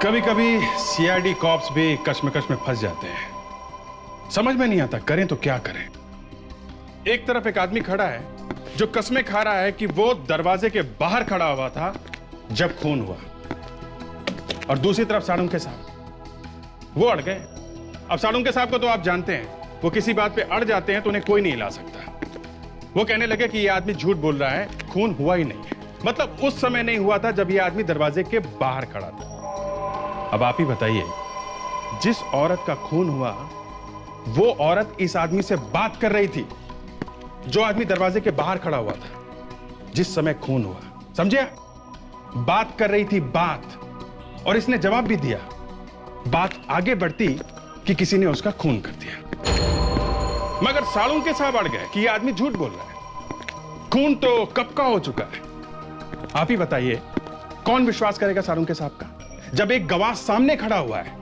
कभी कभी CID cops भी कश्मकश में फंस जाते हैं। समझ में नहीं आता करें तो क्या करें। एक तरफ एक आदमी खड़ा है जो कस्में खा रहा है कि वो दरवाजे के बाहर खड़ा हुआ था जब खून हुआ, और दूसरी तरफ साळुंखे साहब वो अड़ गए। अब साळुंखे साहब को तो आप जानते हैं, वो किसी बात पे अड़ जाते हैं तो उन्हें कोई नहीं हिला सकता। वो कहने लगे कि ये आदमी झूठ बोल रहा है, खून हुआ ही नहीं है। मतलब उस समय नहीं हुआ था जब ये आदमी दरवाजे के बाहर खड़ा था। अब आप ही बताइए, जिस औरत का खून हुआ वो औरत इस आदमी से बात कर रही थी जो आदमी दरवाजे के बाहर खड़ा हुआ था जिस समय खून हुआ। समझे? बात कर रही थी बात, और इसने जवाब भी दिया। बात आगे बढ़ती कि किसी ने उसका खून कर दिया। मगर साळुंखे साहब अड़ गए कि यह आदमी झूठ बोल रहा है, खून तो कब का हो चुका है। आप ही बताइए, कौन विश्वास करेगा साळुंखे साहब का जब एक गवाह सामने खड़ा हुआ है।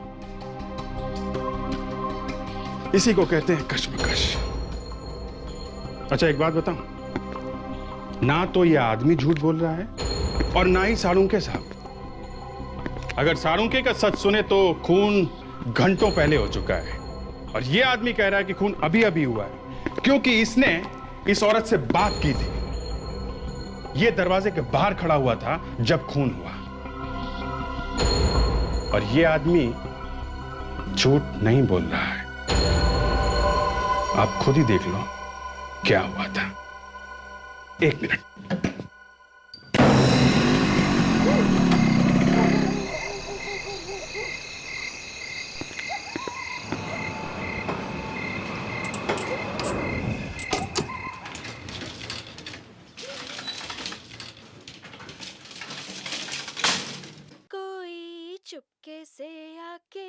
इसी को कहते हैं कश्मकश। अच्छा एक बात बताऊं, ना तो यह आदमी झूठ बोल रहा है और ना ही साळुंखे साहब। अगर साळुंखे का सच सुने तो खून घंटों पहले हो चुका है, और यह आदमी कह रहा है कि खून अभी अभी हुआ है क्योंकि इसने इस औरत से बात की थी। यह दरवाजे के बाहर खड़ा हुआ था जब खून हुआ, और यह आदमी झूठ नहीं बोल रहा है। आप खुद ही देख लो क्या हुआ था। एक मिनट। कोई चुपके से आके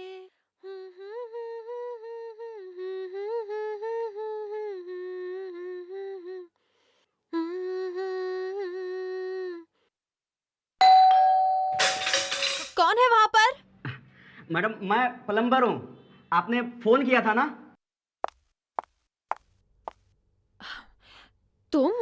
कौन है वहां पर? मैडम मैं प्लम्बर हूँ, आपने फोन किया था ना? तुम?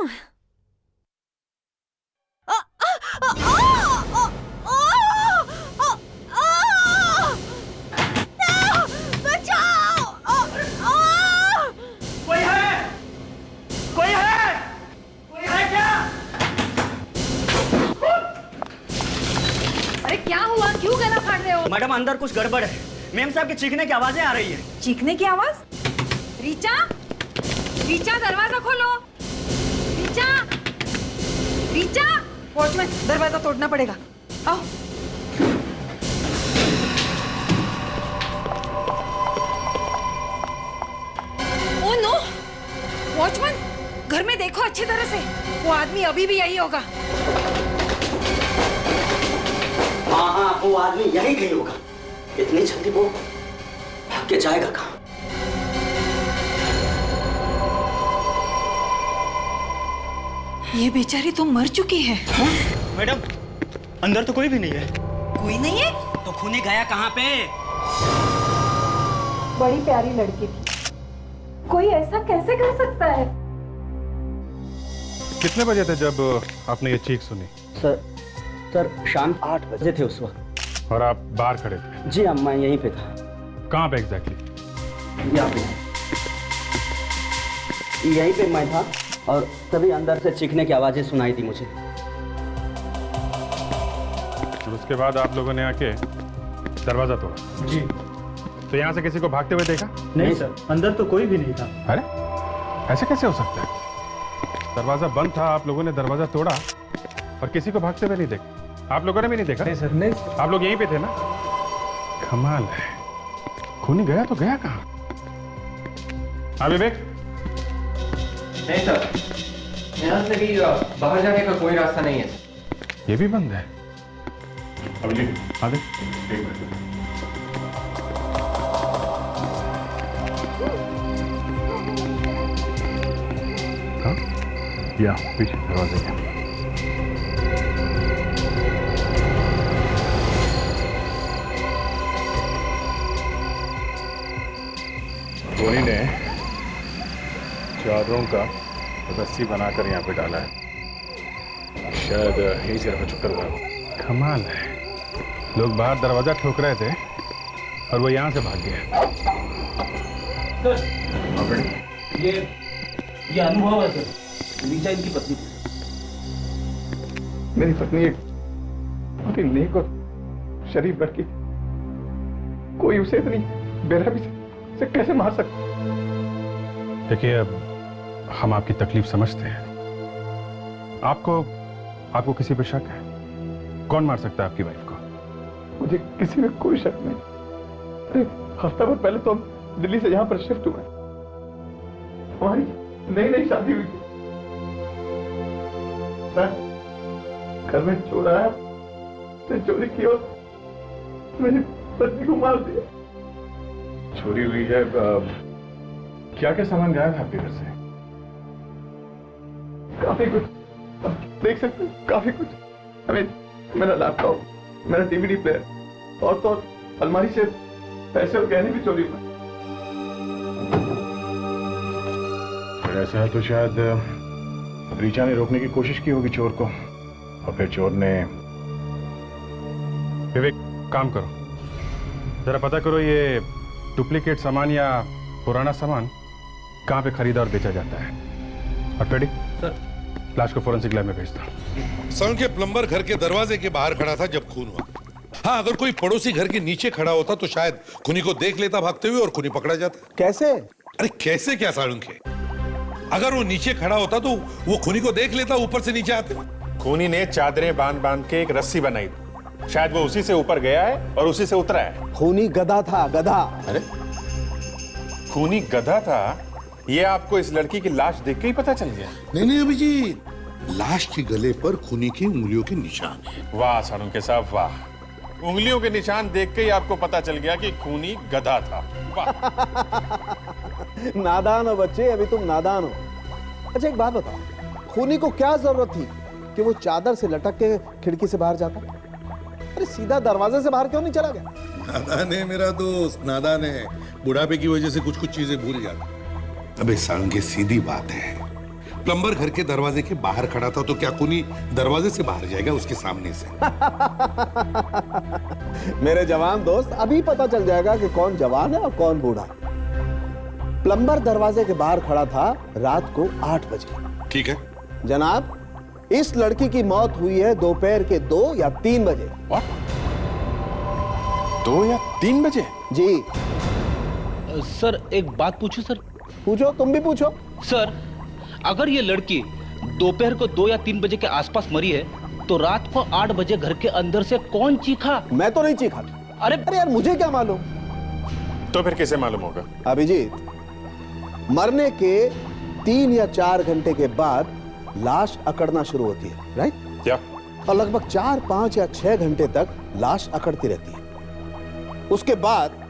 बचाओ! कोई है? कोई है? कोई है क्या? अरे क्या हुआ, क्यों गला फाड़ रहे हो? मैडम अंदर कुछ गड़बड़ है। मेम साहब की चीखने की आवाजें आ रही है। चीखने की आवाज? रीचा, रीचा दरवाजा खोलो। रीचा, रीचा। वॉचमैन, दरवाजा तोड़ना पड़ेगा। आओ। ओ नो, वॉचमैन, घर में देखो अच्छी तरह से, वो आदमी अभी भी यही होगा। हाँ हाँ, वो आदमी यही कहीं होगा। इतनी जल्दी वो भाग के जाएगा कहाँ? ये बेचारी तो मर चुकी है। मैडम अंदर तो कोई भी नहीं है। कोई नहीं है? तो खूनी गया कहाँ पे? बड़ी प्यारी लड़की थी, कोई ऐसा कैसे कर सकता है? कितने बजे थे जब आपने ये चीख सुनी? सर शाम 8 बजे थे उस वक्त। और आप बाहर खड़े थे? जी हाँ, मैं यहीं पे था। कहाँ पे एग्जैक्टली? यहाँ पे, यहीं पे मैं था, और तभी अंदर से चीखने की आवाजें सुनाई दी मुझे। और उसके बाद आप लोगों ने आके दरवाजा तोड़ा? जी। तो यहाँ से किसी को भागते हुए देखा? नहीं सर, अंदर तो कोई भी नहीं था। अरे ऐसे कैसे हो सकता है? दरवाजा बंद था, आप लोगों ने दरवाजा तोड़ा और किसी को भागते हुए नहीं देखा? आप लोगों ने भी नहीं देखा? नहीं सर, नहीं सर। आप लोग यहीं पे थे ना? कमाल है, खूनी गया तो गया कहाँ? हाँ विवेक? नहीं सर, यहाँ से भी बाहर जाने का कोई रास्ता नहीं है। ये भी बंद है। अभिजीत आगे, एक मिनट। हाँ, या पीछे दरवाजे के। धोनी ने चादरों का रस्सी बनाकर यहाँ पे डाला है। शायद यही से रखा चक्कर हुआ। कमाल है, लोग बाहर दरवाजा ठोक रहे थे और वो यहां से भाग गया। सर ये अनुभव है सर, रीचा इनकी पत्नी थी। मेरी पत्नी एक बहुत ही नेक और शरीफ लड़की, कोई उसे इतनी बेरहमी से कैसे मार सकता? देखिए, अब हम आपकी तकलीफ समझते हैं। आपको किसी पर शक है? कौन मार सकता है आपकी वाइफ को? मुझे किसी में कोई शक नहीं। अरे हफ्ता भर पहले तो हम दिल्ली से यहाँ पर शिफ्ट हुए, हमारी नई नई शादी हुई थी। घर में चोर आया, उसने चोरी की और मेरी पत्नी को मार दिया। चोरी हुई है? क्या क्या सामान गायब है आपके घर से? काफी कुछ, आप देख सकते हैं, काफी कुछ। हमें मेरा लैपटॉप, मेरा डीवीडी प्लेयर और तो अलमारी से पैसे और गहने भी चोरी हुए। ऐसा है तो शायद रीचा ने रोकने की कोशिश की होगी चोर को, और फिर चोर ने। विवेक, काम करो, जरा पता करो ये डुप्लीकेट सामान या पुराना सामान कहाँ पे खरीदा और बेचा जाता है। और पेडी सर, लाश को फोरेंसिक लैब में भेज दो। सड़क के प्लम्बर घर के दरवाजे के बाहर खड़ा था जब खून हुआ। हाँ, अगर कोई पड़ोसी घर के नीचे खड़ा होता तो शायद खूनी को देख लेता भागते हुए और खूनी पकड़ा जाता। कैसे? अरे कैसे क्या साळुंखे, अगर वो नीचे खड़ा होता तो वो खूनी को देख लेता, ऊपर से नीचे आते। खूनी ने चादरें बांध बांध के एक रस्सी बनाई, शायद वो उसी से ऊपर गया है और उसी से उतरा है। खूनी गधा था, गधा। अरे खूनी गधा था, ये आपको इस लड़की की लाश देख के ही पता चल गया? नहीं अभिजीत, लाश के गले पर खूनी की उंगलियों के निशान है। वाह साळुंखे साहब वाह, उंगलियों के निशान देख के ही आपको पता चल गया कि खूनी गधा था। वाह। नादान हो बच्चे, अभी तुम नादान हो। अच्छा एक बात बताओ, खूनी को क्या जरूरत थी कि वो चादर से लटक के खिड़की से बाहर जाता? अरे सीधा दरवाजे से बाहर क्यों नहीं चला गया? नादान है मेरा दोस्त, नादान है। बुढ़ापे की वजह से कुछ कुछ चीजें भूल जाता। अबे साळुंखे, सीधी बात है, प्लम्बर घर के दरवाजे के बाहर खड़ा था तो क्या खूनी दरवाजे से बाहर जाएगा उसके सामने से? मेरे जवान दोस्त, अभी पता चल जाएगा कि कौन जवान है और कौन बूढ़ा। प्लम्बर दरवाजे के बाहर खड़ा था रात को 8 बजे। ठीक है जनाब, इस लड़की की मौत हुई है दोपहर के 2 या 3 बजे। 2 या 3 बजे? जी। सर एक बात पूछूं सर? पूछो, तुम भी पूछो। सर, अगर ये लड़की दोपहर को 2 या 3 बजे के आसपास मरी है तो रात को 8 बजे घर के अंदर से कौन चीखा? मैं तो नहीं चीखा। अरे यार, मुझे क्या मालूम? तो फिर कैसे मालूम होगा? अभिजीत, मरने के 3 या 4 घंटे के बाद लाश अकड़ना शुरू होती है, राइट? क्या? और लगभग 4, 5 या 6 घंटे तक लाश अकड़ती रहती है। उसके बाद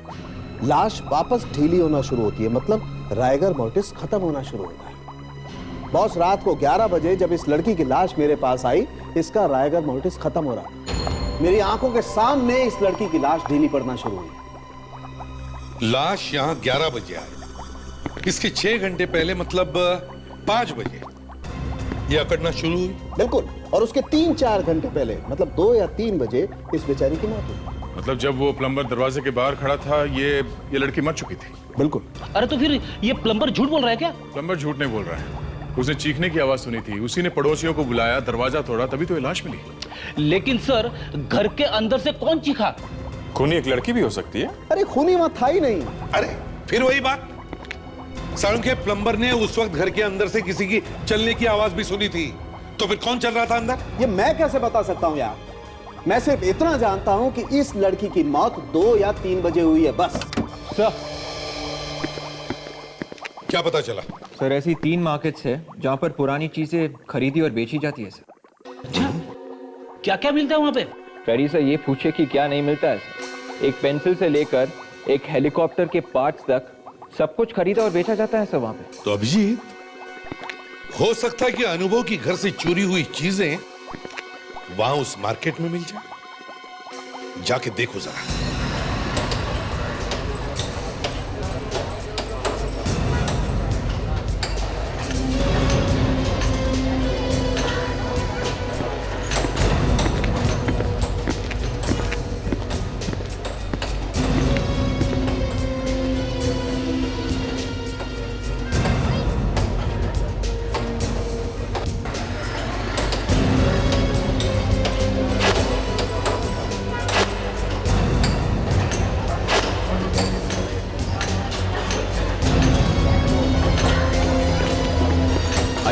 लाश वापस ढीली होना शुरू होती है, मतलब राइगर मोर्टिस खत्म होना शुरू होता है। बॉस, रात को 11 बजे जब इस लड़की की लाश मेरे पास आई, इसका राइगर मोर्टिस खत्म हो रहा था। मेरी आंखों के सामने इस लड़की की लाश ढीली पड़ना शुरू हुई। लाश यहाँ 11 बजे आई, इसके 6 घंटे पहले मतलब 5 बजे ये अकड़ना शुरू हुई। बिल्कुल, और उसके 3-4 घंटे पहले मतलब 2 या 3 बजे इस बेचारी की मौत हुई। मतलब जब वो प्लम्बर दरवाजे के बाहर खड़ा था ये लड़की मर चुकी थी? बिल्कुल। अरे तो फिर ये प्लम्बर झूठ बोल रहा है क्या? प्लम्बर झूठ नहीं बोल रहा है, उसने चीखने की आवाज सुनी थी, उसी ने पड़ोसियों को बुलाया, दरवाजा तोड़ा, तभी तो ये लाश मिली। लेकिन सर, घर के अंदर से कौन चीखा? खूनी एक लड़की भी हो सकती है। अरे खूनी वहां था ही नहीं। अरे फिर वही बात, साळुंखे, प्लम्बर ने उस वक्त घर के अंदर से किसी की चलने की आवाज भी सुनी थी, तो फिर कौन चल रहा था अंदर? ये मैं कैसे बता सकता हूं यार? मैं सिर्फ इतना जानता हूं कि इस लड़की की मौत 2 या 3 बजे हुई है, बस। सर, क्या पता चला? सर ऐसी 3 मार्केट्स है जहां पर पुरानी चीजें खरीदी और बेची जाती है सर। अच्छा, क्या क्या मिलता है वहां पे? फेरी से ये पूछे कि क्या नहीं मिलता है सर। एक पेंसिल से लेकर एक हेलीकॉप्टर के पार्ट्स तक सब कुछ खरीदा और बेचा जाता है सर वहां पे। तो अभिजीत, हो सकता है कि अनुभव की घर से चोरी हुई चीजें वहां उस मार्केट में मिल जाए। जाके देखो जरा।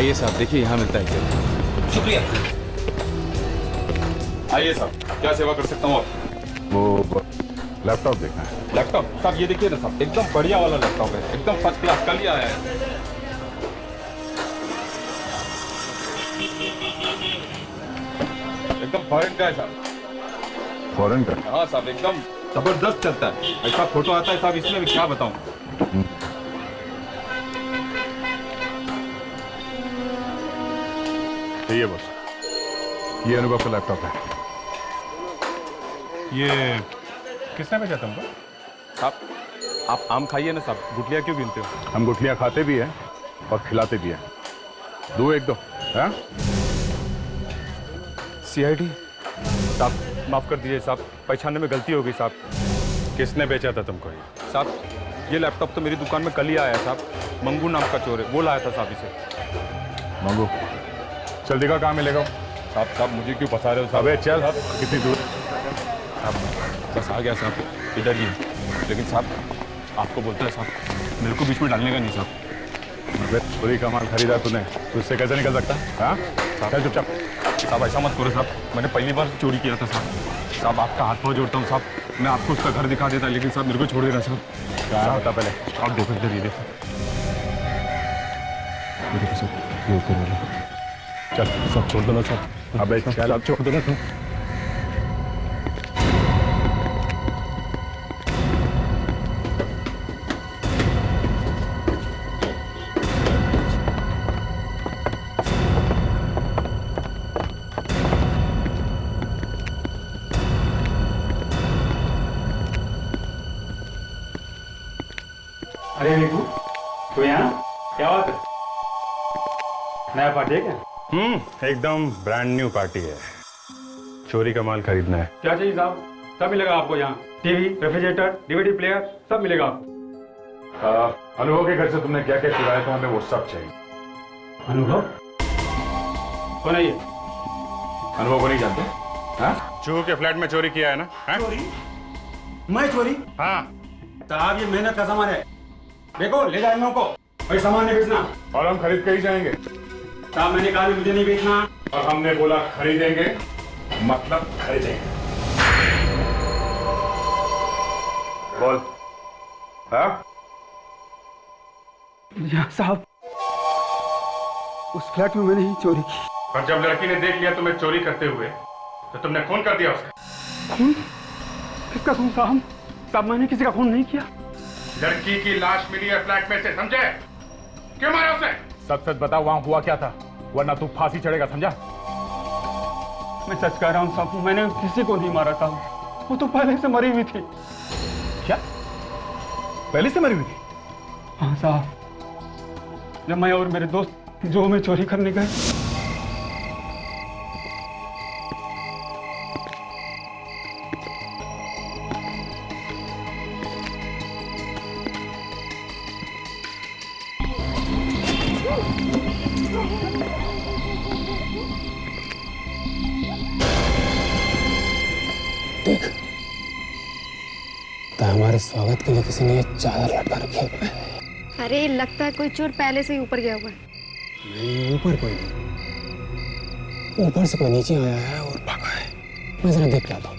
आइए साहब, देखिए यहाँ मिलता है क्या। शुक्रिया। आइए साहब, क्या सेवा कर सकता हूँ आप? वो लैपटॉप देखना है। लैपटॉप साहब, ये देखिए ना साहब, एकदम बढ़िया वाला लैपटॉप है, एकदम फर्स्ट क्लास, कल ही आया है। एकदम फॉरेन का है साहब। फॉरेन का? हाँ साहब, एकदम जबरदस्त चलता है। ऐसा फोटो आता है साहब इसमें, भी क्या बताऊं। ये बस, ये अनुभव का लैपटॉप है। ये किसने भेजा तुमको? साहब, आप आम खाइए ना साहब, गुठलियाँ क्यों गिनते हो? हम गुठलियां खाते भी हैं और खिलाते भी हैं। दो एक दो, हाँ? CID साहब, माफ कर दीजिए साहब, पहचानने में गलती हो गई साहब। किसने बेचा था तुमको ये? साहब, ये लैपटॉप तो मेरी दुकान में कल ही आया साहब। मंगू नाम का चोर है, वो लाया था साहब इसे। मंगू, चल दिखा कहाँ मिलेगा। साहब मुझे क्यों फंसा रहे हो साहब? अबे चल, कितनी दूर? साहब बस आ गया साहब, इधर ही। लेकिन साहब आपको बोलता है साहब, मेरे को बीच में डालने का नहीं साहब। अबे चोरी का माल खरीदा तूने, तो उससे कैसे निकल सकता? हाँ, चल चुपचाप। साहब ऐसा मत करो साहब, मैंने पहली बार चोरी किया था साहब। साहब आपका हाथ पाँव जोड़ता हूँ साहब, मैं आपको उसका घर दिखा देता, लेकिन साहब मेरे को छोड़ देना साहब। कहाँ होता पहले? आप देखो इधर, ये देखो। ये देखो साहब, ये ऊपर वाला। चल सब छोड़ देना साहब। अबे चल, आप छोड़ देना साहब। अरे निकू, तो यहाँ क्या बात है? नया पार्टी है क्या? एकदम ब्रांड न्यू पार्टी है। चोरी का माल खरीदना है। क्या चाहिए साहब? सब मिलेगा आपको यहाँ। टीवी, रेफ्रिजरेटर, DVD प्लेयर, सब मिलेगा आपको। अनुभव के घर से तुमने क्या क्या चुराया था, हमें वो सब चाहिए। अनुभव कौन है ये? अनुभव को नहीं जानते? हाँ? चूहो के फ्लैट में चोरी किया है ना? हाँ? चोरी? मैं चोरी? हाँ। साहब ये मेहनत का सामान है, देखो ले जाए लोगों को, और सामान नहीं बेचना। और हम खरीद के ही जाएंगे। साहब मैंने कहा मुझे नहीं बेचना। और हमने बोला खरीदेंगे, मतलब खरीदेंगे। बोल। हाँ? यहाँ साहब, उस फ्लैट में मैंने ही चोरी की। और जब लड़की ने देख लिया तुम्हें चोरी करते हुए, तो तुमने खून कर दिया उसका। खून? किसका खून साहब? साहब मैंने किसी का खून नहीं किया। लड़की की लाश मिली है फ्लैट में से, समझे? क्यों मारा उसे? सच सच बता, वहां हुआ क्या था, वरना तू फांसी चढ़ेगा, समझा? मैं सच कह रहा हूँ साहब, मैंने किसी को नहीं मारा साहब, वो तो पहले से मरी हुई थी। क्या? पहले से मरी हुई थी? हाँ साहब, जब मैं और मेरे दोस्त जो में चोरी करने गए, देख, तो हमारे स्वागत के लिए किसी ने ये चादर लटका रखी है। अरे लगता है कोई चोर पहले से ही ऊपर गया हुआ है। नहीं, ऊपर कोई नहीं, ऊपर से कोई नीचे आया है और भागा है। मैं जरा देख के आता हूँ।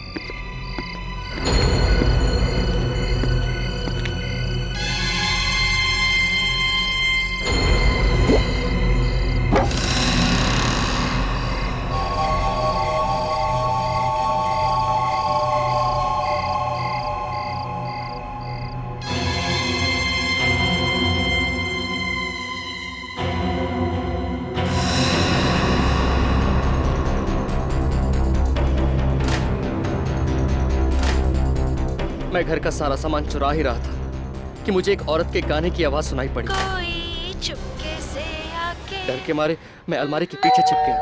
मैं घर का सारा सामान चुरा ही रहा था कि मुझे एक औरत के गाने की आवाज सुनाई पड़ी। कोई चुपके से आके। डर के मारे मैं अलमारी के पीछे छिप गया।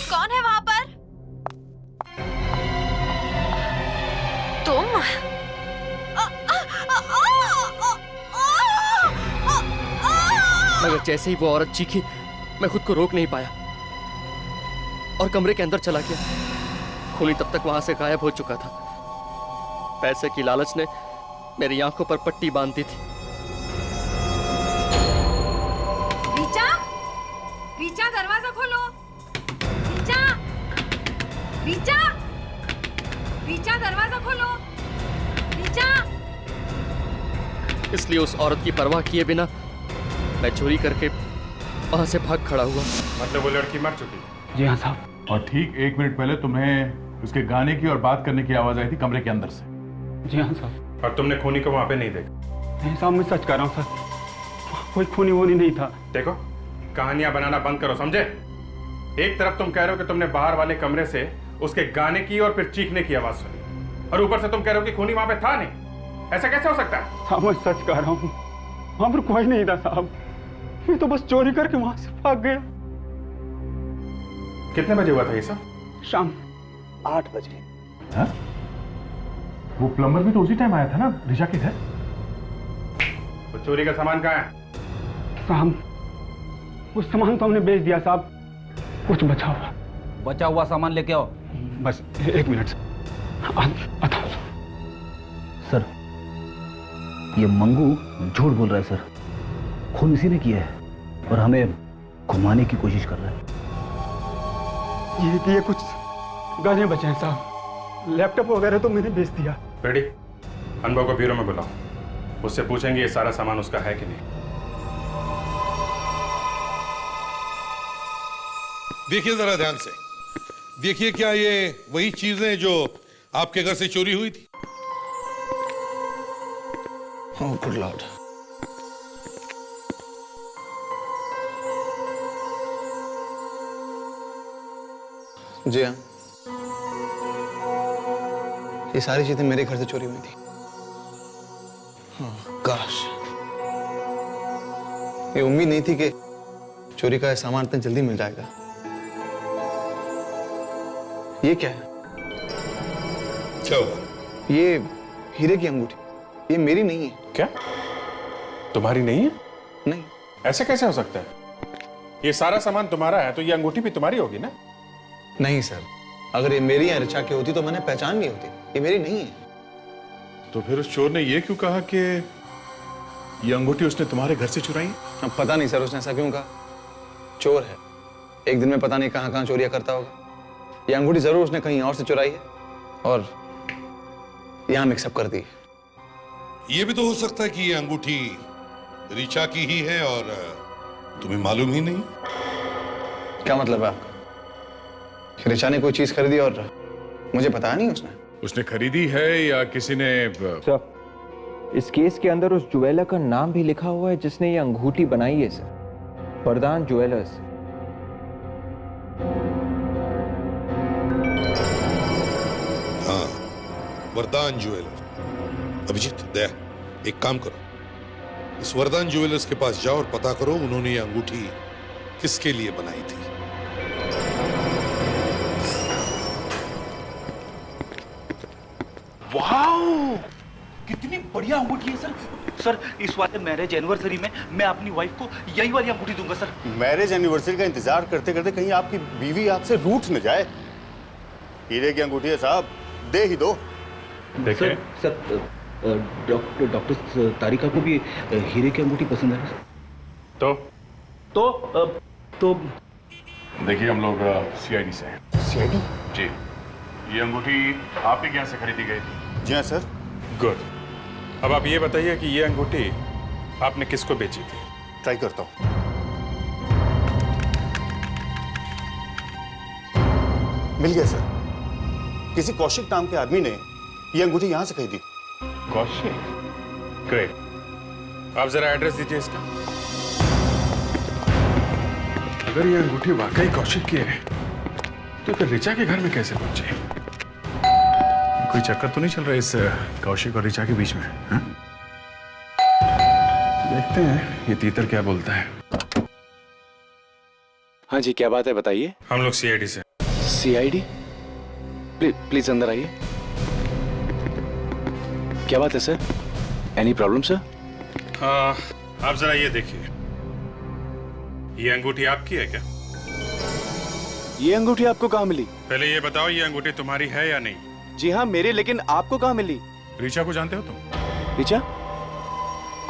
कौन है वहां पर? तुम? मगर जैसे ही वो औरत चीखी, मैं खुद को रोक नहीं पाया और कमरे के अंदर चला गया। खूनी तब तक वहां से गायब हो चुका था। पैसे की लालच ने मेरी आंखों पर पट्टी बांध दी थी। रीचा, रीचा दरवाजा खोलो, रीचा। इसलिए उस औरत की परवाह किए बिना मैं चोरी करके वहां से भाग खड़ा हुआ। मतलब वो लड़की मर चुकी? जी हाँ साहब। और ठीक 1 मिनट पहले तुम्हें उसके गाने की और बात करने की आवाज आई थी कमरे के अंदर से। जी हाँ साहब। और तुमने खूनी को वहां पे नहीं देखा? नहीं साहब, मैं सच कह रहा हूँ सर, कोई खूनी वूनी नहीं था। देखो, कहानियां बनाना बंद करो, समझे? एक तरफ तुम कह रहे हो कि तुमने बाहर वाले कमरे से उसके गाने की और फिर चीखने की आवाज सुनी, और ऊपर से तुम कह रहे हो कि खूनी वहां पे था नहीं। ऐसा कैसे हो सकता है? साहब मैं सच कह रहा हूँ, वहां पर कोई नहीं था साहब, मैं तो बस चोरी करके वहां से भाग गया। कितने बजे हुआ था ये सब? शाम 8 बजे। हाँ? वो प्लम्बर भी तो उसी टाइम आया था ना ऋचा के घर? तो चोरी का सामान कहाँ है? साहब वो सामान तो हमने बेच दिया साहब, कुछ बचा हुआ सामान लेके आओ। बस 1 मिनट आता हूँ। सर, ये मंगू झूठ बोल रहा है सर। खून इसी ने किया है और हमें घुमाने की कोशिश कर रहा है। ये कुछ गाने बचे हैं साहब, लैपटॉप वगैरह तो मैंने बेच दिया। रेडी? अनुभव को ब्यूरो में बुलाओ, उससे पूछेंगे ये सारा सामान उसका है कि नहीं। देखिए जरा ध्यान से, देखिए क्या ये वही चीजें जो आपके घर से चोरी हुई थी? Oh good Lord. जी हाँ, ये सारी चीजें मेरे घर से चोरी हुई थी। हाँ, काश ये उम्मीद नहीं थी कि चोरी का सामान इतना जल्दी मिल जाएगा। ये क्या है? क्या हुआ? ये हीरे की अंगूठी, ये मेरी नहीं है। क्या? तुम्हारी नहीं है? नहीं। ऐसे कैसे हो सकता है? ये सारा सामान तुम्हारा है तो ये अंगूठी भी तुम्हारी होगी ना? नहीं सर, अगर ये मेरी या ऋचा की होती तो मैंने पहचान ली होती। ये मेरी नहीं है। तो फिर उस चोर ने ये क्यों कहा कि ये अंगूठी उसने तुम्हारे घर से चुराई? अब पता नहीं सर, उसने ऐसा क्यों कहा। चोर है, एक दिन में पता नहीं कहां कहां चोरियां करता होगा। ये अंगूठी जरूर उसने कहीं और से चुराई है और यहां मिक्सअप कर दी। ये भी तो हो सकता है कि ये अंगूठी ऋचा की ही है और तुम्हें मालूम ही नहीं। क्या मतलब है आपका? ऋचा ने कोई चीज खरीदी और मुझे बताया नहीं उसने? उसने खरीदी है या किसी ने? सर, इस केस के अंदर उस ज्वेलर का नाम भी लिखा हुआ है जिसने ये अंगूठी बनाई है सर, वरदान ज्वेलर्स। हाँ, वरदान ज्वेलर्स। अभिजीत, दया, एक काम करो, इस वरदान ज्वेलर्स के पास जाओ और पता करो उन्होंने ये अंगूठी किसके लिए बनाई थी। वाओ, कितनी बढ़िया अंगूठी है सर। सर, इस वाले मैरिज एनिवर्सरी में मैं अपनी वाइफ को यही वाली अंगूठी दूंगा सर। मैरिज एनिवर्सरी का इंतजार करते करते कहीं आपकी बीवी आपसे रूठ न जाए। हीरे की अंगूठी है साहब, दे ही दो। देखिए सर, डॉक्टर तारिका को भी हीरे की अंगूठी पसंद है तो देखिए, हम लोग सीआईडी से हैं। सीआईडी? जी। ये अंगूठी आपके यहाँ से खरीदी गई थी? जी हाँ सर। गुड। अब आप ये बताइए कि ये अंगूठी आपने किसको बेची थी? ट्राई करता हूँ। मिल गया सर, किसी कौशिक नाम के आदमी ने ये अंगूठी यहाँ से खरीदी। कौशिक? ग्रेट। आप जरा एड्रेस दीजिए इसका। अगर ये अंगूठी वाकई कौशिक की है तो फिर ऋचा के घर में कैसे पहुंची? कोई चक्कर तो नहीं चल रहा इस कौशिक और ऋचा के बीच में? हा? देखते हैं ये तीतर क्या बोलता है। हाँ जी, क्या बात है बताइए। हम लोग सीआईडी से। सीआईडी? प्लीज अंदर आइए। क्या बात है सर? Any problem sir? आप जरा ये देखिए, ये अंगूठी आपकी है क्या? ये अंगूठी आपको कहाँ मिली? पहले ये बताओ, ये अंगूठी तुम्हारी है या नहीं? जी हाँ मेरी, लेकिन आपको कहाँ मिली? ऋचा को जानते हो तुम? ऋचा?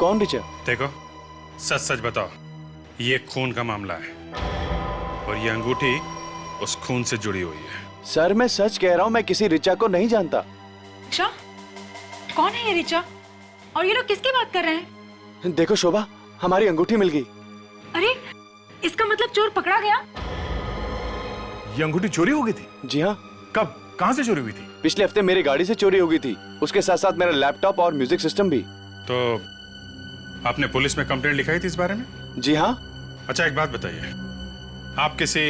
कौन ऋचा? देखो, सच सच बताओ, ये खून का मामला है और ये अंगूठी उस खून से जुड़ी हुई है। सर मैं सच कह रहा हूँ, मैं किसी रिचा को नहीं जानता। रिचा? कौन है ये रिचा? और ये लोग किसकी बात कर रहे हैं? देखो शोभा, हमारी अंगूठी मिल गई। अरे इसका मतलब चोर पकड़ा गया? ये अंगूठी चोरी हो गई थी? जी हाँ। कब, कहाँ से चोरी हुई थी? पिछले हफ्ते मेरी गाड़ी से चोरी हो गई थी, उसके साथ साथ मेरा लैपटॉप और म्यूजिक सिस्टम भी। तो आपने पुलिस में कंप्लेंट लिखाई थी इस बारे में? जी हाँ। अच्छा एक बात बताइए, आप किसी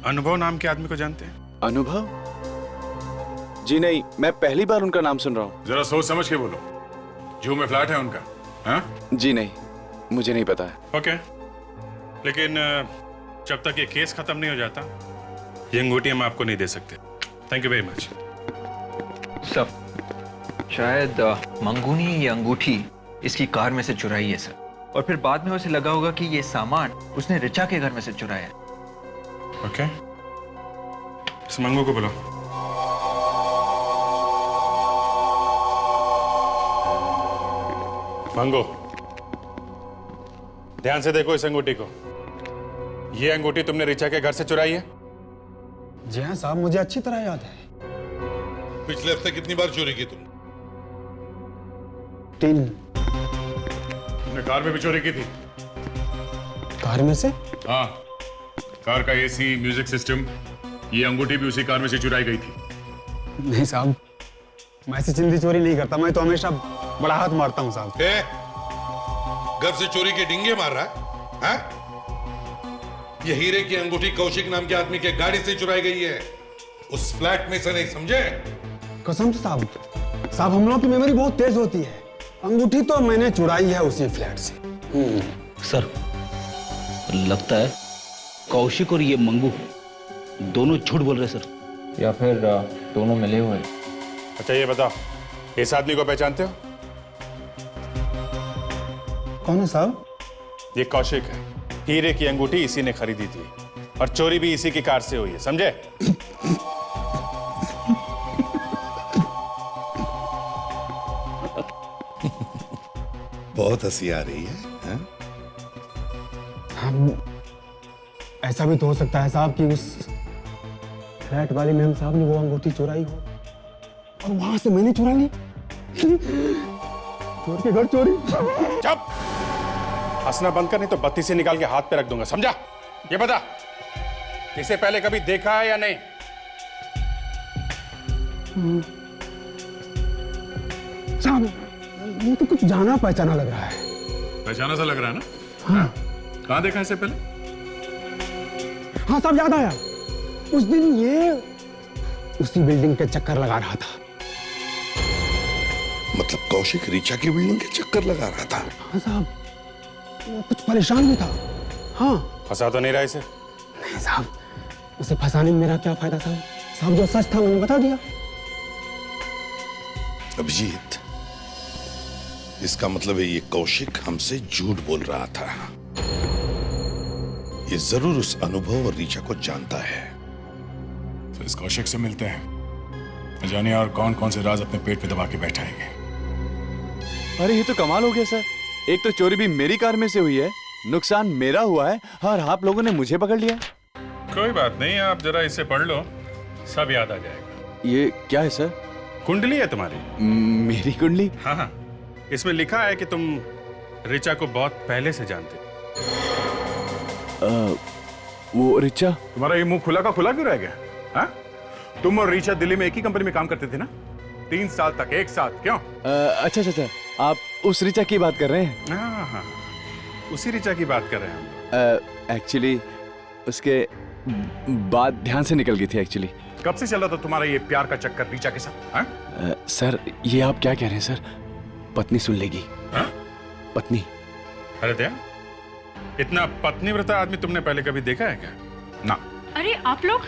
अनुभव नाम के आदमी को जानते हैं? अनुभव? जी नहीं, मैं पहली बार उनका नाम सुन रहा हूँ। जरा सोच समझ के बोलो। जू में फ्लैट है उनका? हाँ? जी नहीं, मुझे नहीं पता है। ओके, लेकिन जब तक ये केस खत्म नहीं हो जाता ये अंगूठी हम आपको नहीं दे सकते। Thank you very much. Sir, शायद मंगू ने ये अंगूठी इसकी कार में से चुराई है सर, और फिर बाद में उसे लगा होगा कि ये सामान उसने रिचा के घर में से चुराया है। ओके, इस मंगू को बुलाओ। मंगू, ध्यान से देखो इस अंगूठी को। ये अंगूठी तुमने रिचा के घर से चुराई है? जी हाँ साहब, मुझे अच्छी तरह याद है। पिछले हफ्ते कितनी बार चोरी की तुम? 3। तुमने कार में भी चोरी की थी? कार में से? हाँ, कार का एसी, म्यूजिक सिस्टम, ये अंगूठी भी उसी कार में से चुराई गई थी। नहीं साहब, मैं ऐसी चिंदी चोरी नहीं करता, मैं तो हमेशा बड़ा हाथ मारता हूँ साहब। घर से चोरी के डिंगे मार रहा है? हाँ? ये हीरे की अंगूठी कौशिक नाम के आदमी के गाड़ी से चुराई गई है, उस फ्लैट में से, नहीं समझे? कसम से साहब, साहब हम लोगों की मेमोरी बहुत तेज होती है। अंगूठी तो मैंने चुराई है उसी फ्लैट से। सर, लगता है कौशिक और ये मंगू दोनों झूठ बोल रहे सर। या फिर दोनों मिले हुए। अच्छा ये बताओ, इस आदमी को पहचानते हो? कौन है साहब? ये कौशिक है। हीरे की अंगूठी इसी ने खरीदी थी और चोरी भी इसी की कार से हुई है, समझे? बहुत हंसी आ रही है, हाँ? हम ऐसा भी तो हो सकता है साहब कि उस फ्लैट वाले मेम साहब ने वो अंगूठी चुराई हो और वहां से मैंने चुरा ली। चोर के घर चोरी। चुप! हंसना बंद कर, नहीं तो बत्ती से निकाल के हाथ पे रख दूंगा, समझा? ये बता, इसे पहले कभी देखा है या नहीं? साहब ये तो कुछ जाना पहचाना लग रहा है। पहचाना सा लग रहा है ना? हाँ। कहाँ देखा इसे पहले? हाँ साहब, याद आया। उस दिन ये उसी बिल्डिंग के चक्कर लगा रहा था। मतलब कौशिक ऋचा की बिल्डिंग के चक्कर लगा रहा था? हाँ साहब, वो कुछ परेशान भी था। हाँ। फंसा तो नहीं रहा इसे? नहीं साहब, उसे फंसाने में मेरा क्या फायदा साहब? साहब जो सच था मैंने बता दिया। अभिजीत, इसका मतलब है ये कौशिक हमसे झूठ बोल रहा था। ये जरूर उस अनुभव और ऋचा को जानता है। तो इस कौशिक से मिलते हैं, जाने और कौन कौन से राज अपने पेट पे दबा के बैठाएंगे। अरे ये तो कमाल हो गया सर, एक तो चोरी भी मेरी कार में से हुई है, नुकसान मेरा हुआ है और आप लोगों ने मुझे पकड़ लिया। कोई बात नहीं, आप जरा इसे पढ़ लो, सब याद आ जाएगा। ये क्या है सर? कुंडली है तुम्हारी। मेरी कुंडली? हाँ हाँ, इसमें लिखा है कि तुम ऋचा को बहुत पहले से जानते। वो ऋचा? तुम्हारा ये मुंह खुला का खुला क्यों रह गया? हाँ? तुम और ऋचा दिल्ली में एक ही कंपनी में काम करते थे ना? 3 साल तक एक साथ, क्यों? अच्छा अच्छा, आप उस ऋचा की बात कर रहे हैं? हाँ हाँ, उसी ऋचा की बात कर रहे हैं। एक्चुअली उसके बात ध्यान से निकल गई थी एक्चुअली। कब से चल रहा था तुम्हारा ये प्यार का चक्कर ऋचा के साथ? हाँ? सर ये आप क्या कह रहे हैं सर? पत्नी सुन लेगी। हाँ? पत्नी? अरे दया, इतना पत्नीव्रता आदमी तुमने पहले कभी देखा है क्या? ना। अरे आप लोग,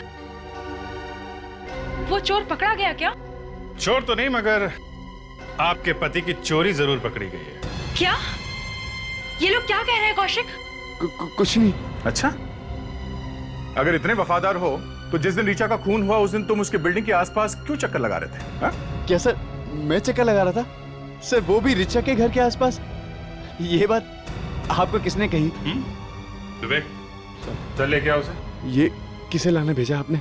वो चोर पकड़ा गया क्या? चोर तो नहीं, मगर आपके पति की चोरी जरूर पकड़ी गई है। क्या? ये लोग क्या कह रहे हैं कौशिक? कुछ नहीं। अच्छा, अगर इतने वफादार हो तो जिस दिन ऋचा का खून हुआ उस दिन तुम उसके बिल्डिंग के आसपास क्यों चक्कर लगा रहे थे? हा? क्या सर मैं चक्कर लगा रहा था? सर वो भी ऋचा के घर के आसपास? ये बात आपको किसने कही? विवेक, चल लेके आओ उसे। ये किसे लाने भेजा आपने?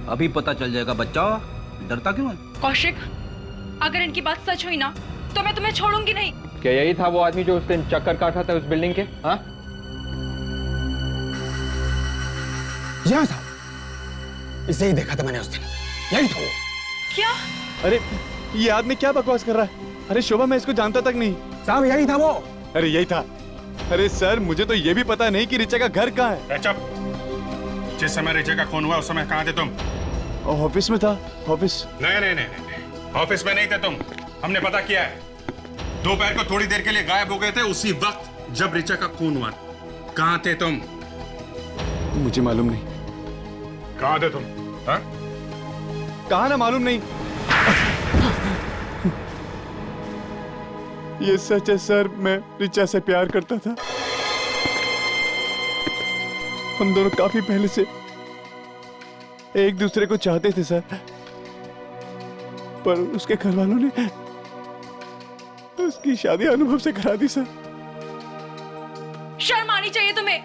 अभी पता चल जाएगा बच्चा, डरता क्यों है? कौशिक, अगर इनकी बात सच हुई ना तो मैं तुम्हें छोड़ूंगी नहीं। क्या यही था वो आदमी जो उस दिन चक्कर काटा था उस बिल्डिंग के? हाँ, यहाँ था, इसे ही देखा था मैंने उस दिन, यही था वो। क्या? अरे ये आदमी क्या बकवास कर रहा है? अरे शोभा, मैं इसको जानता तक नहीं। साहब यही था वो। अरे यही था। अरे सर, मुझे तो ये भी पता नहीं कि रिचा का घर कहाँ है। चुप। जिस समय रिचा का खून हुआ उस समय कहाँ थे तुम? ऑफिस में था। ऑफिस? नहीं, ऑफिस में नहीं थे तुम। हमने पता किया है, दोपहर को थोड़ी देर के लिए गायब हो गए थे उसी वक्त जब रिचा का खून हुआ। कहाँ थे तुम? मुझे मालूम नहीं। कहाँ थे तुम? हाँ? कहा ना मालूम नहीं। ये सच है सर, मैं रिचा से प्यार करता था। हम दोनों काफी पहले से एक दूसरे को चाहते थे सर, पर उसके घर वालों ने उसकी शादी अनुभव से करा दी सर। शर्म आनी चाहिए तुम्हें।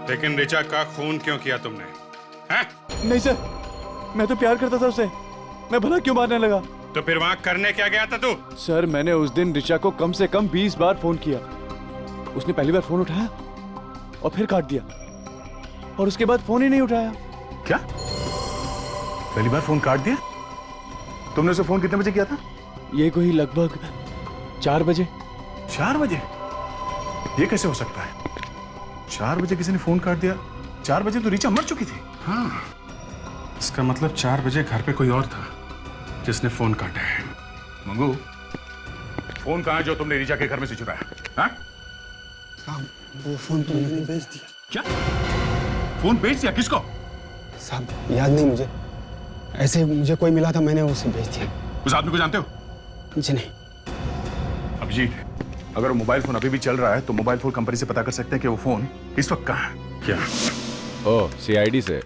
लेकिन रिचा का खून क्यों किया तुमने? हैं? नहीं सर, मैं तो प्यार करता था उसे, मैं भला क्यों मारने लगा? तो फिर वहां करने क्या गया था तू? सर, मैंने उस दिन रिचा को कम से कम 20 बार फोन किया। उसने पहली बार फोन उठाया और फिर काट दिया, और उसके बाद फोन ही नहीं उठाया। क्या? पहली बार फोन काट दिया? तुमने उसे फोन कितने बजे किया था? ये कोई लगभग 4 बजे। 4 बजे? ये कैसे हो सकता है? 4 बजे किसी ने फोन काट दिया? 4 बजे तो रिचा मर चुकी थी। हाँ, इसका मतलब 4 बजे घर पे कोई और था जिसने फोन काटा है। मंगू, फोन कहाँ है जो तुमने रिचा के घर में से चुराया? हाँ? साहब, वो फोन तो मैंने बेच दिया। क्या? फोन बेच दिया? किसको? साहब याद नहीं मुझे, ऐसे मुझे कोई मिला था, मैंने उसे बेच दिया। उस आदमी को जानते हो? जी नहीं। अभिजीत, अगर वो मोबाइल फोन अभी भी चल रहा है तो मोबाइल फोन कंपनी से पता कर सकते हैं कि वो फोन इस वक्त कहाँ है। क्या? ओह, सीआईडी से?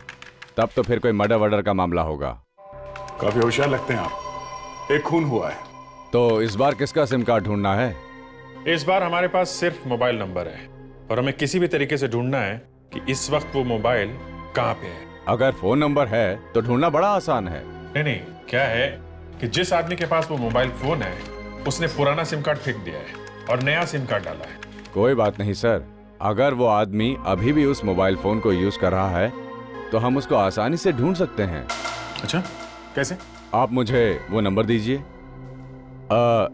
तब तो फिर कोई मर्डर वर्डर का मामला होगा। काफी होशियार लगते हैं आप। एक खून हुआ है। तो इस बार किसका सिम कार्ड ढूंढना है? इस बार हमारे पास सिर्फ मोबाइल नंबर है और हमें किसी भी तरीके से ढूंढना है कि इस वक्त वो मोबाइल कहाँ पे है। अगर फोन नंबर है तो ढूंढना बड़ा आसान है। नहीं, क्या है कि जिस आदमी के पास वो मोबाइल फोन है उसने पुराना सिम कार्ड फेंक दिया है और नया सिम कार्ड डाला है। कोई बात नहीं सर, अगर वो आदमी अभी भी उस मोबाइल फोन को यूज कर रहा है तो हम उसको आसानी से ढूंढ सकते हैं। अच्छा, कैसे? आप मुझे वो नंबर दीजिए।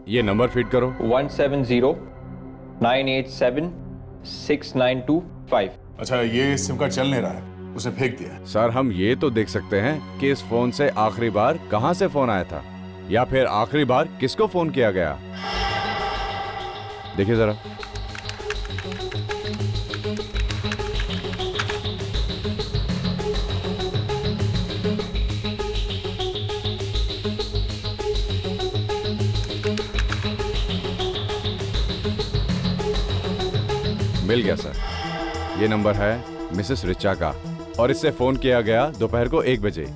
ये नंबर फीड करो। 1709876925। अच्छा, ये सिम कार्ड चल नहीं रहा है, उसने फेंक दिया। सर, हम ये तो देख सकते हैं कि इस फोन से आखिरी बार कहां से फोन आया था, या फिर आखिरी बार किसको फोन किया गया। देखिए जरा। मिल गया सर, ये नंबर है मिसेस रिचा का और इससे फोन किया गया दोपहर को 1 बजे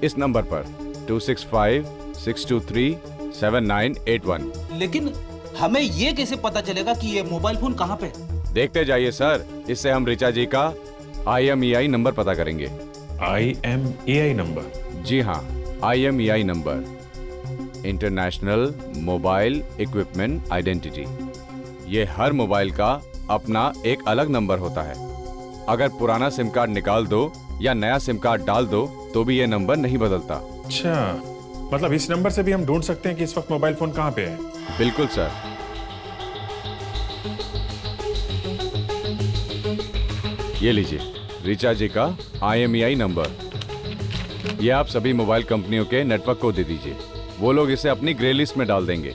इस नंबर पर 2656237981। लेकिन हमें ये कैसे पता चलेगा कि ये मोबाइल फोन कहाँ पे है? देखते जाइए सर, इससे हम रिचा जी का IMEI नंबर पता करेंगे। IMEI number? जी हाँ, IMEI number, international mobile equipment identity. ये हर मोबाइल का अपना एक अलग नंबर होता है। अगर पुराना सिम कार्ड निकाल दो या नया सिम कार्ड डाल दो तो भी ये नंबर नहीं बदलता। अच्छा, मतलब इस नंबर से भी हम ढूंढ सकते हैं कि इस वक्त मोबाइल फोन कहाँ पे है? बिल्कुल सर। ये लीजिए रिचा जी का IMEI नंबर। ये आप सभी मोबाइल कंपनियों के नेटवर्क को दे दीजिए, वो लोग इसे अपनी ग्रे लिस्ट में डाल देंगे।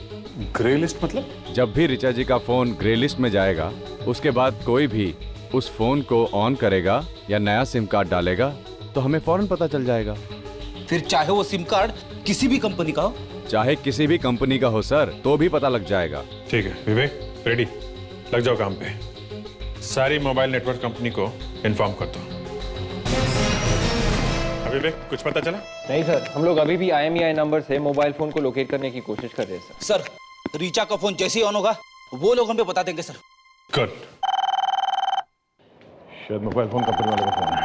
ग्रे लिस्ट मतलब? जब भी रिचा जी का फोन ग्रे लिस्ट में जाएगा उसके बाद कोई भी उस फोन को ऑन करेगा या नया सिम कार्ड डालेगा तो हमें फौरन पता चल जाएगा। फिर चाहे वो सिम कार्ड किसी भी कंपनी का हो? चाहे किसी भी कंपनी का हो सर, तो भी पता लग जाएगा। ठीक है विवेक, रेडी, लग जाओ काम पे। सारी मोबाइल नेटवर्क कंपनी को इन्फॉर्म कर दो। विवेक, कुछ पता चला? नहीं सर, हम लोग अभी भी IMEI नंबर से मोबाइल फोन को लोकेट करने की कोशिश कर रहे हैं सर। रिचा का फोन जैसे ही ऑन होगा वो लोग हमें बता देंगे सर। गुड। शायद मोबाइल फोन कंपनी वाले का फोन है।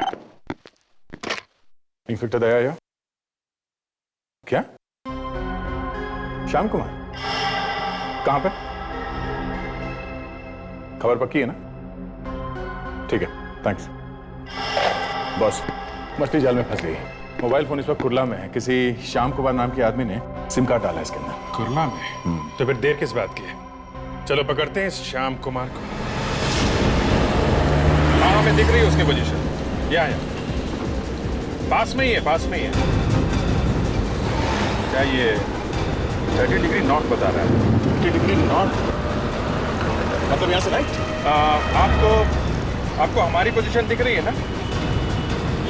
इंस्पेक्टर दया या क्या? श्याम कुमार कहां पे? खबर पक्की है ना? ठीक है, थैंक्स। बॉस, मछली जाल में फंस गई। मोबाइल फोन इस वक्त कुरला में है। किसी श्याम कुमार नाम के आदमी ने सिम कार्ड डाला है इसके अंदर। कुरला में? तो फिर देर किस बात की है? चलो पकड़ते हैं इस श्याम कुमार को। हाँ, हमें दिख रही है उसकी पोजीशन। यहाँ है, पास में ही है, पास में ही है। क्या ये 30 डिग्री नॉर्थ बता रहा है? 30 डिग्री नॉर्थ मतलब यहाँ से राइट? आपको हमारी पोजीशन दिख रही है ना?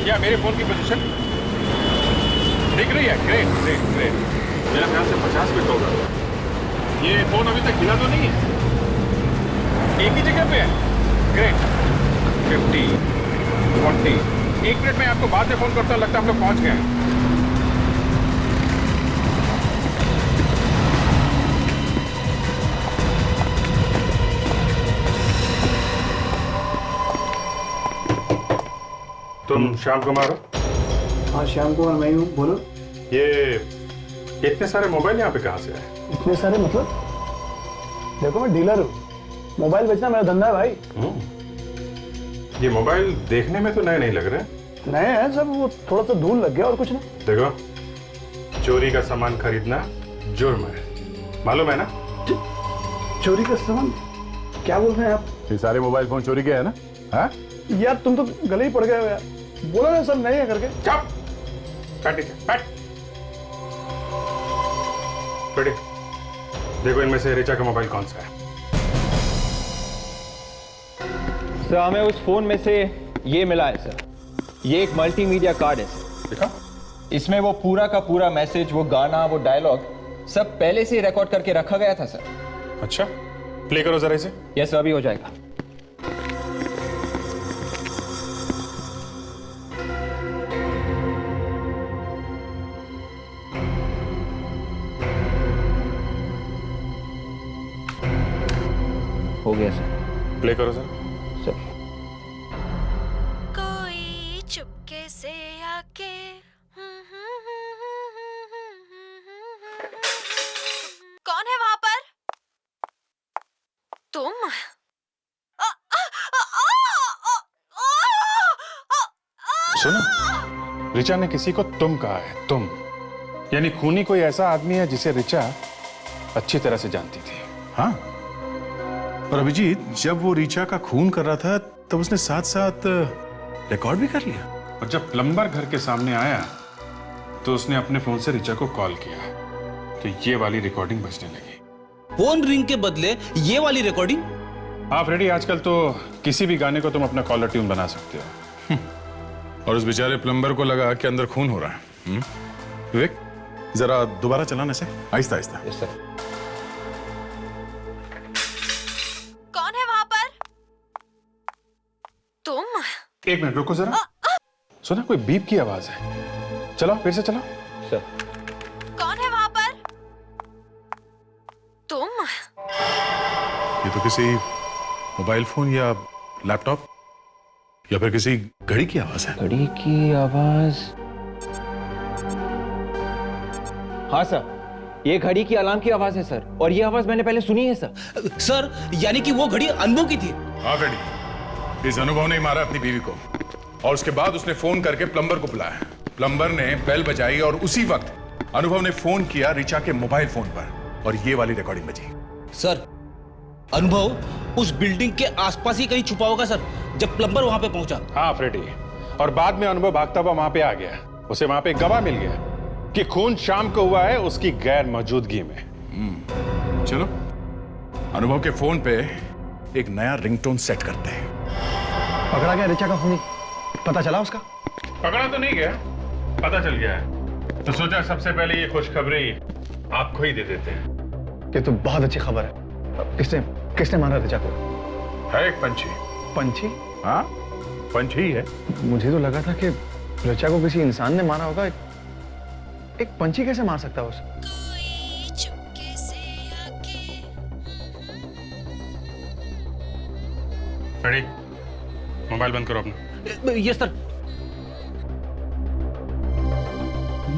या मेरे फोन की पोजीशन दिख रही है? Great great great. मेरा ध्यान से 50 मिनट होगा। ये फोन अभी तक हिला तो नहीं है? एक ही जगह पे है? ग्रेट। 50, 40। 1 मिनट में आपको बाद में फोन करता हूँ। लगता है हम लोग पहुंच गए हैं। तुम श्याम कुमार हो? हाँ, श्याम कुमार मैं हूँ, बोलो। ये इतने सारे मोबाइल यहाँ पे कहाँ से आए? इतने सारे मतलब? देखो मैं डीलर हूँ, मोबाइल बेचना मेरा धंधा है भाई। ये मोबाइल देखने में तो नए नहीं लग रहे। नए हैं सब, वो थोड़ा सा धूल लग गया और कुछ नहीं। देखो, चोरी का सामान खरीदना जुर्म है, मालूम है ना? चोरी का सामान? क्या बोल रहे हैं आप? ये सारे मोबाइल फोन चोरी के है ना? हाँ? यार तुम तो गले ही पड़ गए हो यार। बोला ना सब नहीं है करके। चुप! बैठ। देखो इनमें से रिचा का मोबाइल कौन सा है? सर हमें उस फोन में से ये मिला है सर। ये एक मल्टीमीडिया कार्ड है सर। देखा? इसमें वो पूरा का पूरा मैसेज, वो गाना, वो डायलॉग सब पहले से ही रिकॉर्ड करके रखा गया था सर। अच्छा, प्ले करो जरा इसे। यस सर, अभी हो जाएगा। हो गया सर। प्ले करो सर। कोई चुपके से आके कौन है वहां पर? तुम? सुनो, रिचा ने किसी को तुम कहा है, तुम। यानी खूनी कोई ऐसा आदमी है जिसे रिचा अच्छी तरह से जानती थी। हाँ, और अभिजीत जब वो रिचा का खून कर रहा था तब उसने साथ साथ रिकॉर्ड भी कर लिया। और जब प्लम्बर घर के सामने आया तो उसने अपने फोन से रिचा को कॉल किया, तो ये वाली रिकॉर्डिंग बजने लगी। फोन रिंग के बदले ये वाली रिकॉर्डिंग? हाँ फ्रेडी, आजकल तो किसी भी गाने को तुम अपना कॉलर ट्यून बना सकते हो। और उस बेचारे प्लम्बर को लगा कि अंदर खून हो रहा है। विवेक, जरा दोबारा चलाने से आहिस्ता आहिस्ता। Yes sir. कौन है वहां पर? तुम? 1 मिनट रुको जरा। सुना, कोई बीप की आवाज है। चलो फिर से चलो सर। कौन है वहां पर? तुम? ये तो किसी मोबाइल फोन या लैपटॉप या फिर किसी घड़ी की आवाज है। घड़ी की आवाज? हाँ सर, ये घड़ी की अलार्म की आवाज है सर, और ये आवाज मैंने पहले सुनी है सर। सर, यानी कि वो घड़ी अनुभव की थी? हाँ फ्रेडी, इस अनुभव ने मारा अपनी बीवी को और उसके बाद उसने फोन करके प्लम्बर को बुलाया। प्लम्बर ने बेल बजाई और उसी वक्त अनुभव ने फोन किया रिचा के मोबाइल फोन पर और ये वाली रिकॉर्डिंग बजी। सर, अनुभव उस बिल्डिंग के आसपास ही कहीं छुपा होगा सर, जब प्लम्बर वहां पे पहुंचा। हाँ फ्रेडी, और बाद में अनुभव भागता हुआ वहां पे आ गया। उसे वहां पे गवाह मिल गया कि खून शाम को हुआ है उसकी गैर मौजूदगी में। चलो अनुभव के फोन पे एक नया रिंगटोन सेट करते हैं। पकड़ा गया रिचा का खूनी? पता चला उसका? पकड़ा तो नहीं गया, पता चल गया है। तो सोचा सबसे पहले ये खुशखबरी आपको ही दे देते हैं। ये तो बहुत अच्छी खबर है। किसने मारा रिचा को? है एक पंछी। पंछी? हाँ, पंछी ही है। मुझे तो लगा था कि रिचा को किसी इंसान ने मारा होगा। एक पंछी कैसे मार सकता है उसे? रेडी, मोबाइल बंद करो अपना। ये सर,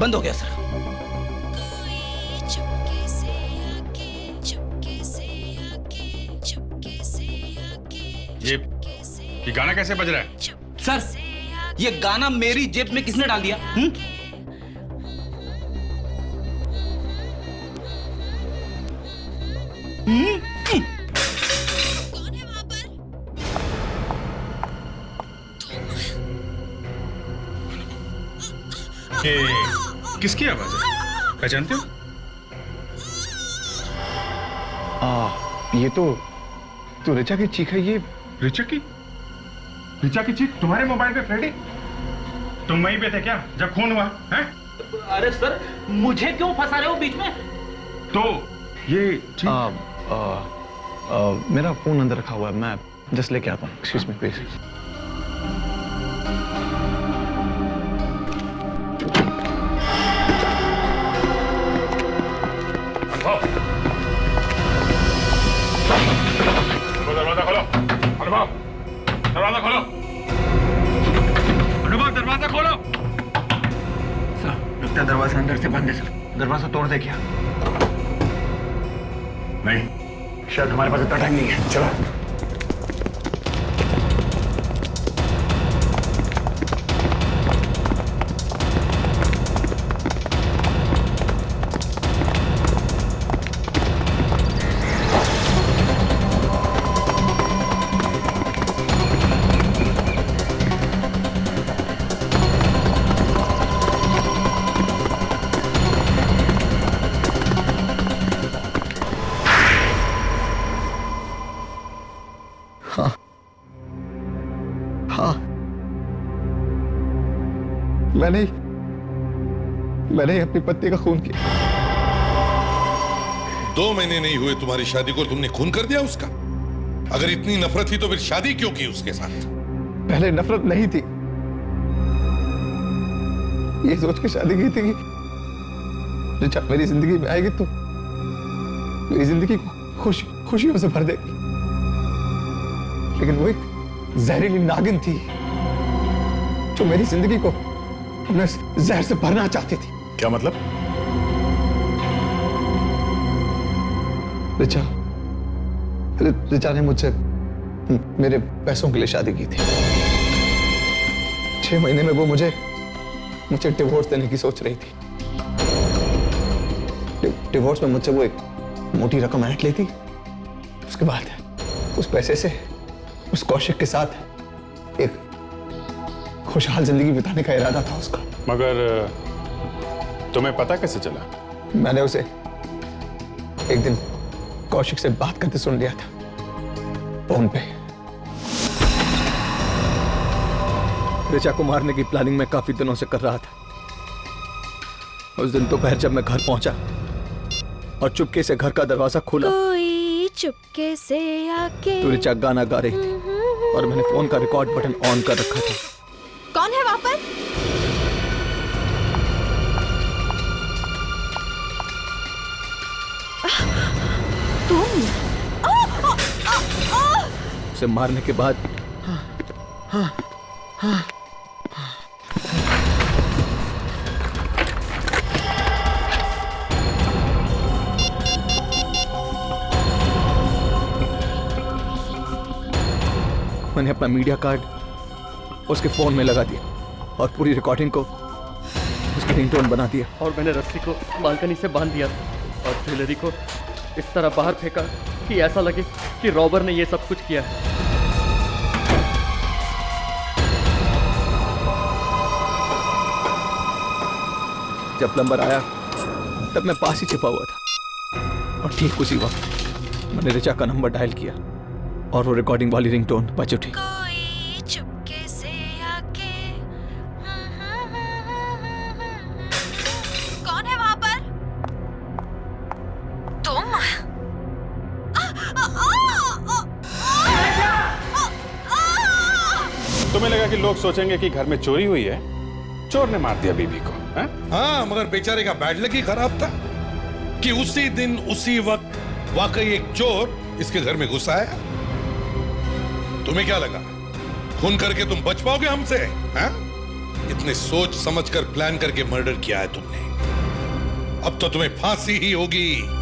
बंद हो गया सर। ये गाना कैसे बज रहा है? सर, ये गाना मेरी जेब में किसने डाल दिया? ये किसकी आवाज है? पहचानते हो? ये तो ऋचा की चीख है। ये ऋचा की चीख तुम्हारे मोबाइल पे? फ्रेडी, तुम वहीं पे थे क्या जब खून हुआ है? अरे सर, मुझे क्यों फंसा रहे हो बीच में? तो ये मेरा फोन अंदर रखा हुआ है, मैं जस्ट लेके आता हूँ। Excuse me please. दरवाजा खोलो। अनुभव, दरवाजा खोलो। अनुभव, दरवाजा खोलो। सर, लगता है दरवाजा अंदर से बंद है सर। दरवाजा तोड़ दे क्या? नहीं, शायद हमारे पास इतना टाइम नहीं है। चलो। मैंने अपनी पत्नी का खून किया। 2 महीने नहीं हुए तुम्हारी शादी को, तुमने खून कर दिया उसका? अगर इतनी नफरत थी तो फिर शादी क्यों की उसके साथ? पहले नफरत नहीं थी, ये सोच के शादी की थी कि ऋचा मेरी जिंदगी में आएगी तो मेरी जिंदगी को खुशियों से भर देगी। लेकिन वो एक जहरीली नागिन थी जो मेरी जिंदगी को अपने जहर से भरना चाहती थी। क्या मतलब? ऋचा ने मुझसे मेरे पैसों के लिए शादी की थी। 6 महीने में वो मुझे डिवोर्स देने की सोच रही थी। डिवोर्स में मुझसे वो एक मोटी रकम ऐंठ लेती, उसके बाद उस पैसे से उस कौशिक के साथ एक खुशहाल जिंदगी बिताने का इरादा था उसका। मगर तुम्हें पता कैसे चला? मैंने उसे एक दिन कौशिक से बात करते सुन लिया था फोन पे। ऋचा को मारने की प्लानिंग मैं काफी दिनों से कर रहा था। उस दिन दोपहर जब मैं घर पहुंचा और चुपके से घर का दरवाजा खोला, कोई चुपके से आके तो ऋचा गाना गा रही थी और मैंने फोन का रिकॉर्ड बटन ऑन कर रखा था। कौन है वहां पर? तुम? उसे मारने के बाद मैंने अपना मीडिया कार्ड उसके फोन में लगा दिया और पूरी रिकॉर्डिंग को उसकी रिंगटोन बना दिया। और मैंने रस्सी को बालकनी से बांध दिया और ज्वेलरी को इस तरह बाहर फेंका कि ऐसा लगे कि रॉबर ने ये सब कुछ किया है। जब प्लम्बर आया तब मैं पास ही छिपा हुआ था और ठीक उसी वक्त मैंने ऋचा का नंबर डायल किया और वो रिकॉर्डिंग वाली रिंगटोन बज उठी। कोई चुपके से आके। कौन है वहां पर? तुम? तुम्हें लगा कि लोग सोचेंगे कि घर में चोरी हुई है, चोर ने मार दिया बीबी को? हाँ, मगर बेचारे का बैड लक ही खराब था कि उसी दिन उसी वक्त वाकई एक चोर इसके घर में घुस आया। तुम्हें क्या लगा खून करके तुम बच पाओगे हमसे? हैं? इतने सोच समझकर प्लान करके मर्डर किया है तुमने। अब तो तुम्हें फांसी ही होगी।